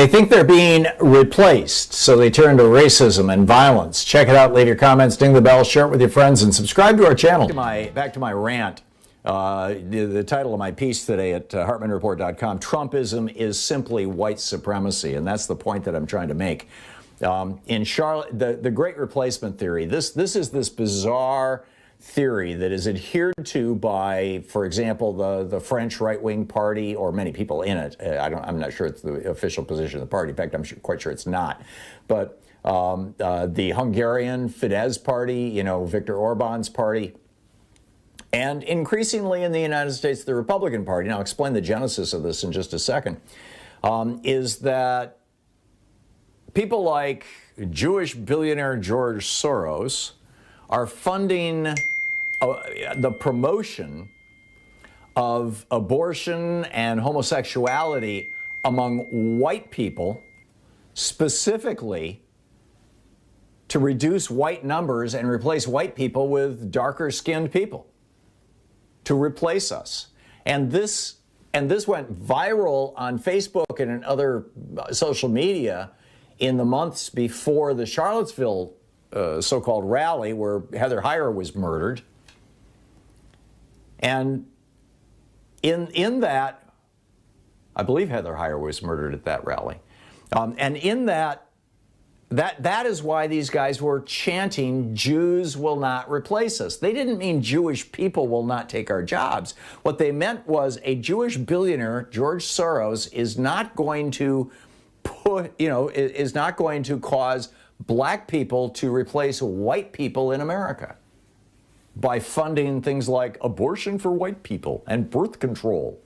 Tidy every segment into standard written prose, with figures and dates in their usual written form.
They think they're being replaced, so they turn to racism and violence. Check it out, leave your comments, ding the bell, share it with your friends, and subscribe to our channel. Back to my rant. The title of my piece today at HartmannReport.com, Trumpism is simply white supremacy, and that's the point that I'm trying to make. In Charlotte, the Great Replacement theory, this is this bizarre theory that is adhered to by, for example, the French right-wing party, or many people in it. I'm not sure it's the official position of the party. In fact, I'm quite sure it's not. But the Hungarian Fidesz party, you know, Viktor Orban's party, and increasingly in the United States, the Republican Party, and I'll explain the genesis of this in just a second, is that people like Jewish billionaire George Soros are funding the promotion of abortion and homosexuality among white people, specifically to reduce white numbers and replace white people with darker skinned people, to replace us. And this went viral on Facebook and in other social media in the months before the Charlottesville so-called rally where Heather Heyer was murdered. And in that, I believe Heather Heyer was murdered at that rally. And in that is why these guys were chanting, Jews will not replace us. They didn't mean Jewish people will not take our jobs. What they meant was a Jewish billionaire, George Soros, is not going to is not going to cause black people to replace white people in America by funding things like abortion for white people and birth control.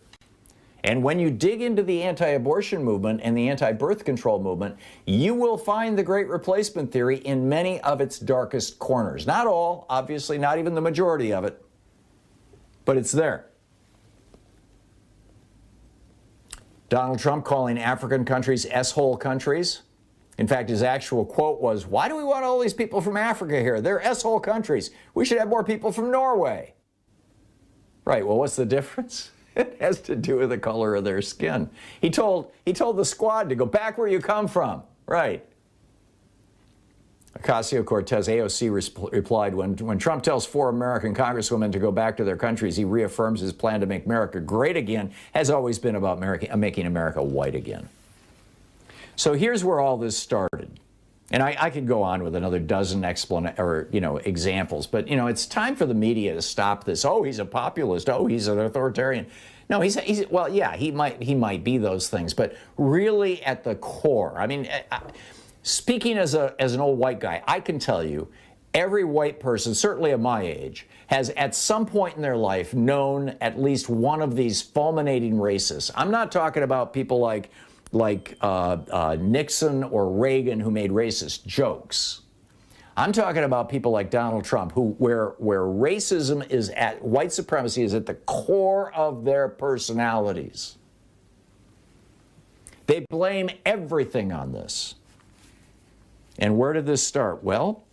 And when you dig into the anti-abortion movement and the anti-birth control movement, you will find the Great Replacement theory in many of its darkest corners. Not all, obviously, not even the majority of it, but it's there. Donald Trump calling African countries S-hole countries. In fact, his actual quote was, why do we want all these people from Africa here? They're S-hole countries. We should have more people from Norway. Right, well, what's the difference? It has to do with the color of their skin. He told the squad to go back where you come from. Right. Ocasio-Cortez, AOC, replied, when Trump tells 4 American congresswomen to go back to their countries, he reaffirms his plan to make America great again, has always been about making America white again. So here's where all this started. And I could go on with another dozen examples, but, it's time for the media to stop this. Oh, he's a populist. Oh, he's an authoritarian. No, well, yeah, he might be those things, but really at the core, I mean, speaking as an old white guy, I can tell you every white person, certainly of my age, has at some point in their life known at least one of these fulminating racists. I'm not talking about people like Nixon or Reagan who made racist jokes. I'm talking about people like Donald Trump where racism is white supremacy is at the core of their personalities. They blame everything on this. And where did this start? Well,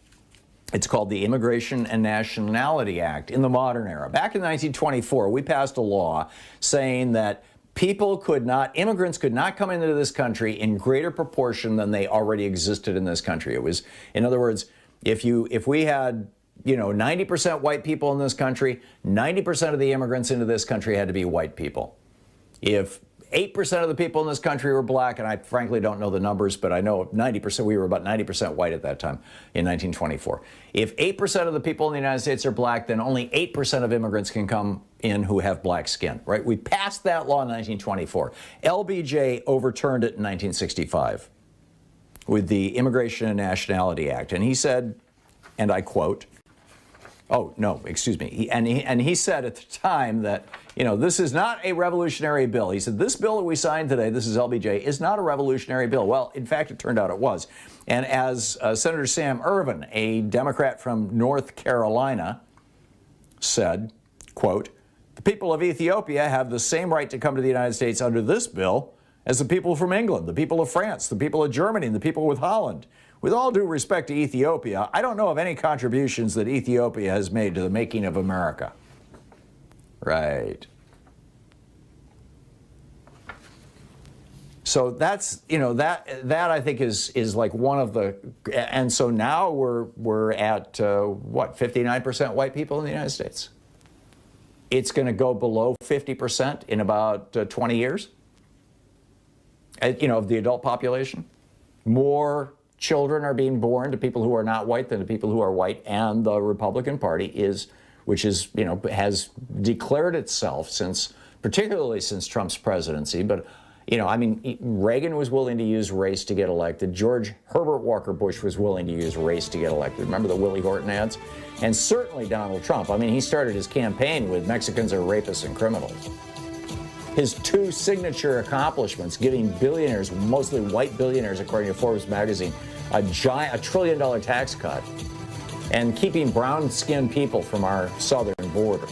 it's called the Immigration and Nationality Act in the modern era. Back in 1924, we passed a law saying that immigrants could not come into this country in greater proportion than they already existed in this country. It was, in other words, if we had, 90% white people in this country, 90% of the immigrants into this country had to be white people. If 8% of the people in this country were black, and I frankly don't know the numbers, but I know 90%, we were about 90% white at that time in 1924. If 8% of the people in the United States are black, then only 8% of immigrants can come in who have black skin, right? We passed that law in 1924. LBJ overturned it in 1965 with the Immigration and Nationality Act. And he said, and I quote, oh, no, excuse me. He said at the time that, this is not a revolutionary bill. He said, this bill that we signed today, this is LBJ, is not a revolutionary bill. Well, in fact, it turned out it was. And as Senator Sam Ervin, a Democrat from North Carolina, said, quote, the people of Ethiopia have the same right to come to the United States under this bill as the people from England, the people of France, the people of Germany, and the people with Holland. With all due respect to Ethiopia, I don't know of any contributions that Ethiopia has made to the making of America. Right. So that's, you know, that I think is like one of the, and so now we're at what, 59% white people in the United States. It's going to go below 50% in about 20 years. You know, of the adult population. More children are being born to people who are not white than to people who are white, and the Republican Party which is, you know, has declared itself particularly since Trump's presidency, but, you know, I mean, Reagan was willing to use race to get elected. George Herbert Walker Bush was willing to use race to get elected. Remember the Willie Horton ads? And certainly Donald Trump. I mean, he started his campaign with Mexicans are rapists and criminals. His two signature accomplishments, giving billionaires, mostly white billionaires, according to Forbes magazine, a $1 trillion tax cut, and keeping brown-skinned people from our southern border.